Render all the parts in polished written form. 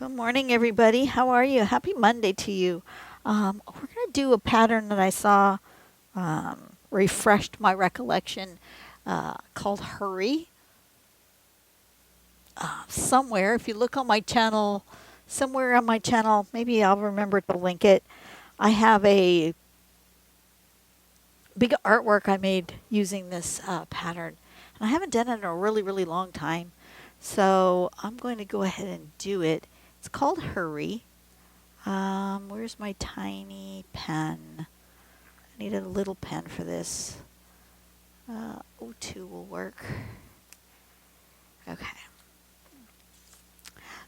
Good morning, everybody. How are you? Happy Monday to you. We're going to do a pattern that I saw refreshed my recollection called Hurry. Somewhere, if you look on my channel, somewhere on my channel, maybe I'll remember to link it. I have a big artwork I made using this pattern. And I haven't done it in a really, really long time. So I'm going to go ahead and do it. It's called Hurry. Where's my tiny pen? I need a little pen for this. O2 will work. Okay.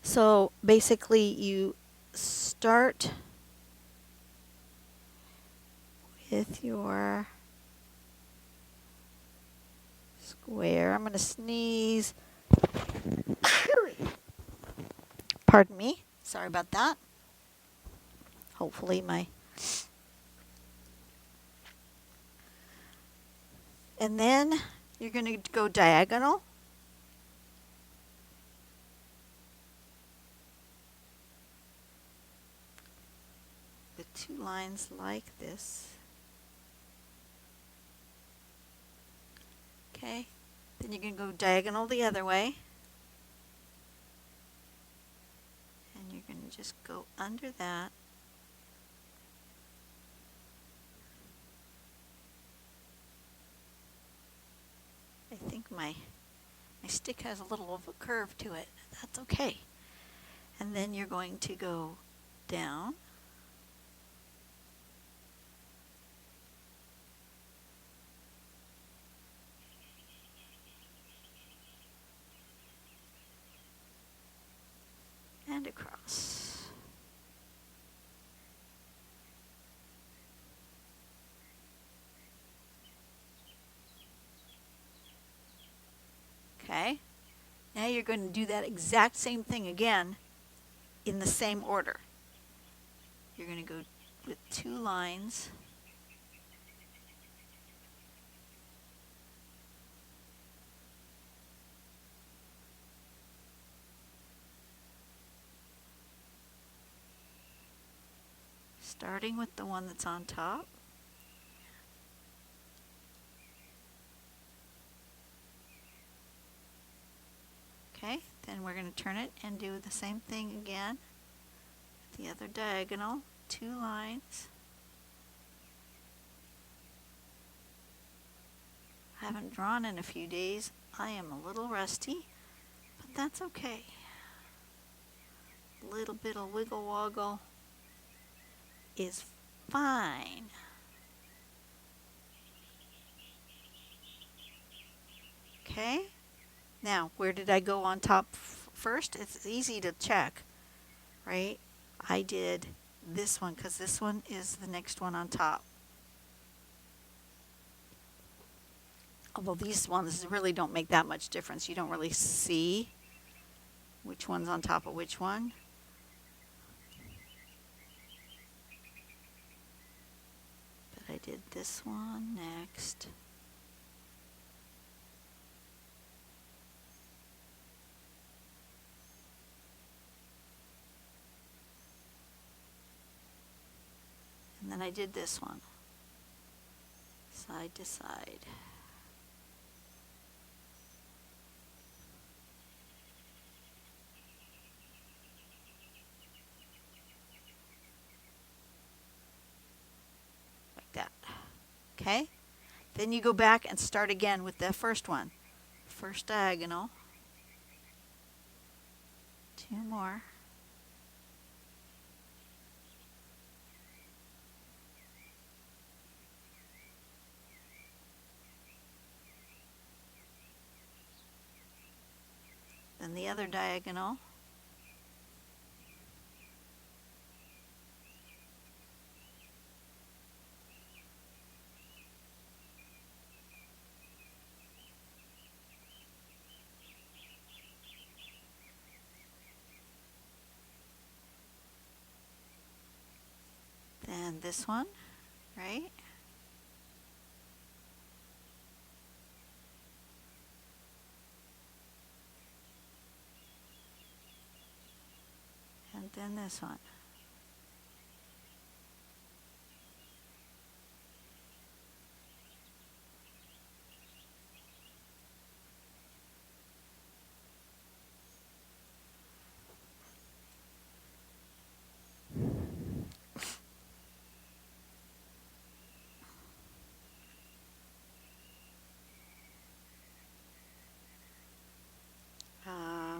So basically you start with your square. I'm going to sneeze. Pardon me. Sorry about that. Hopefully my... And then you're going to go diagonal. With two lines like this. Okay. Then you're going to go diagonal the other way. And you're going to just go under that. I think my stick has a little of a curve to it. That's okay. And then you're going to go down. And across. Okay. Now you're going to do that exact same thing again in the same order. You're going to go with two lines. Starting with the one that's on top. Okay, then we're going to turn it and do the same thing again. The other diagonal, two lines. I haven't drawn in a few days. I am a little rusty, but that's okay. A little bit of wiggle woggle is fine. Okay, now where did I go on top first? It's easy to check, right? I did this one because this one is the next one on top. Although these ones really don't make that much difference. You don't really see which one's on top of which one. But I did this one next. And then I did this one, side to side. Like that. Okay? Then you go back and start again with the first one. First diagonal. Two more. Then the other diagonal. Then this one, right? Then this one.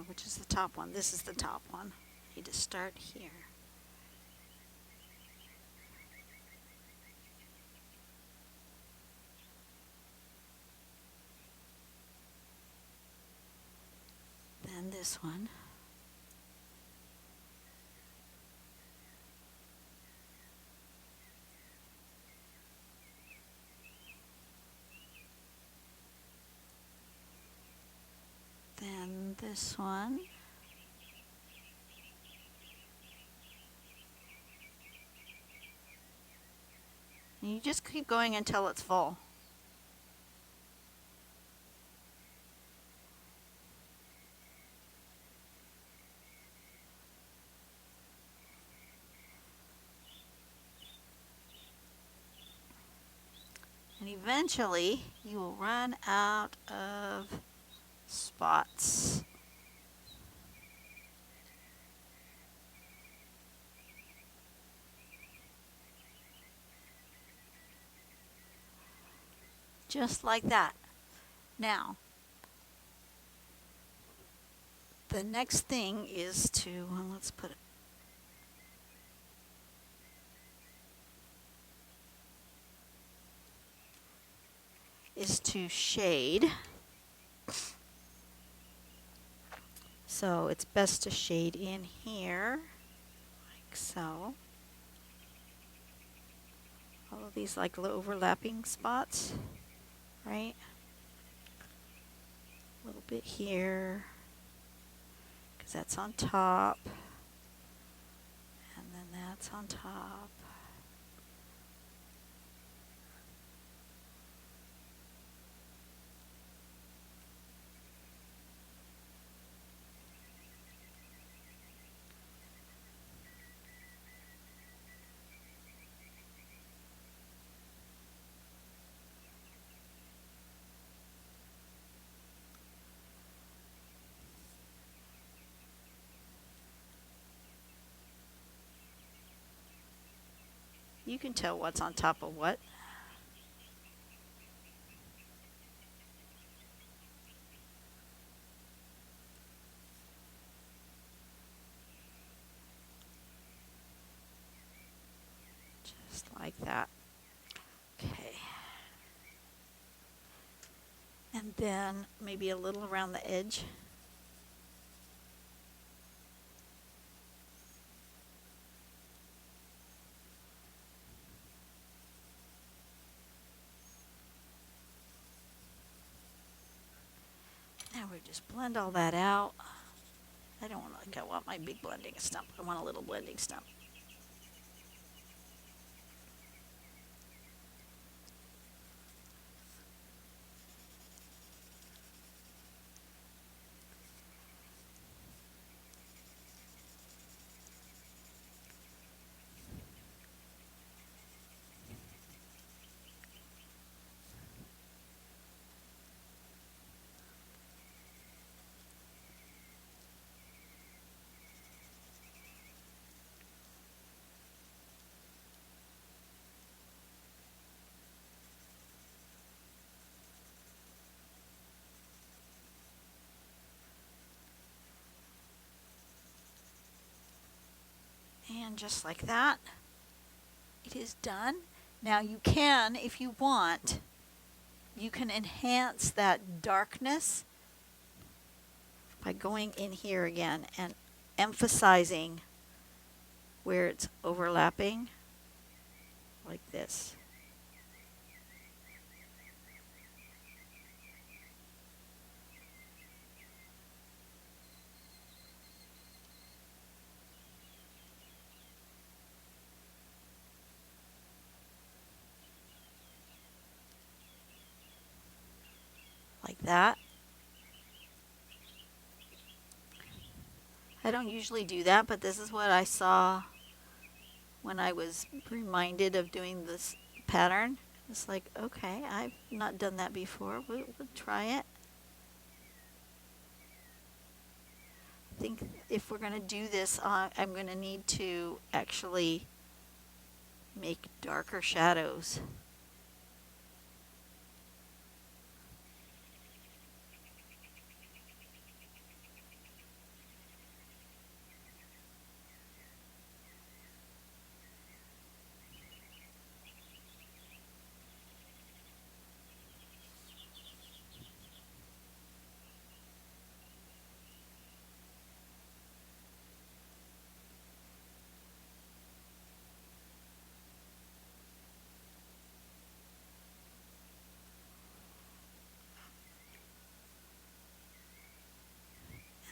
Which is the top one? This is the top one. I need to start here. Then this one. Then this one. And you just keep going until it's full. And eventually you will run out of spots. Just like that. Now, the next thing is to, well, let's put it, is to shade. So it's best to shade in here, like so. All of these like little overlapping spots, right? A little bit here, because that's on top. And then that's on top. You can tell what's on top of what. Just like that. Okay. And then maybe a little around the edge. Now we just blend all that out. I don't want my big blending stump. I want a little blending stump. And just like that, it is done. Now you can, if you want, you can enhance that darkness by going in here again and emphasizing where it's overlapping, like this. Like that. I don't usually do that, but this is what I saw when I was reminded of doing this pattern. It's like, okay, I've not done that before. We'll try it. I think if we're going to do this, I'm going to need to actually make darker shadows.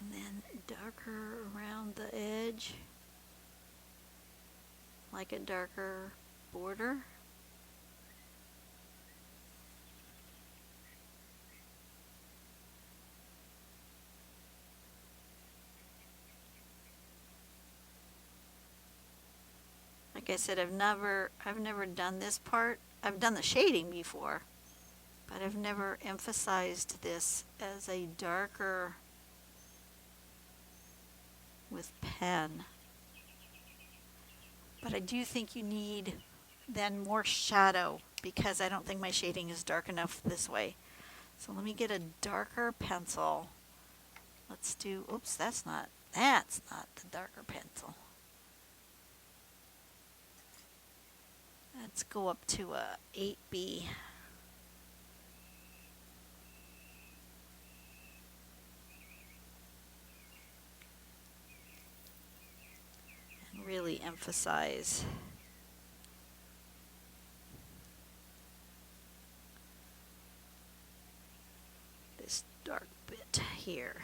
And then darker around the edge, like a darker border. Like I said, I've never done this part. I've done the shading before, but I've never emphasized this as a darker with pen. But I do think you need then more shadow because I don't think my shading is dark enough this way. So let me get a darker pencil. Let's do, oops, that's not the darker pencil. Let's go up to a 8B. And really emphasize this dark bit here.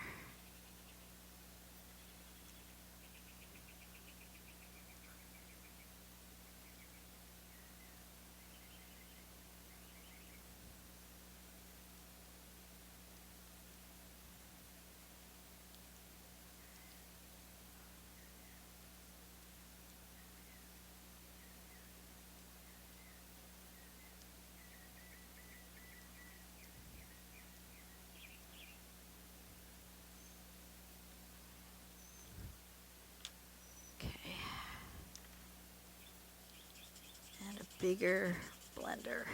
Bigger blender.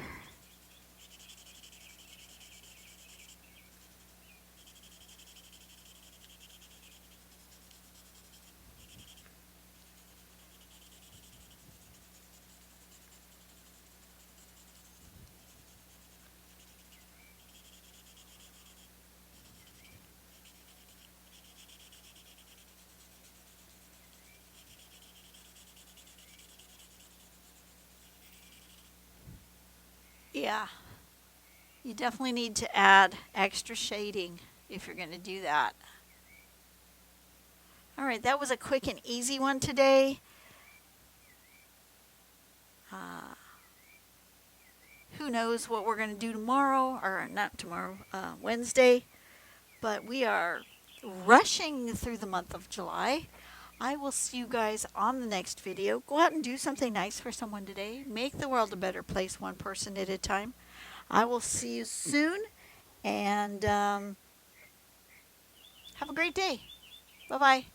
Yeah, you definitely need to add extra shading if you're going to do that. All right, that was a quick and easy one today. Who knows what we're going to do tomorrow, or not tomorrow, Wednesday. But we are rushing through the month of July. I will see you guys on the next video. Go out and do something nice for someone today. Make the world a better place, one person at a time. I will see you soon, and have a great day. Bye-bye.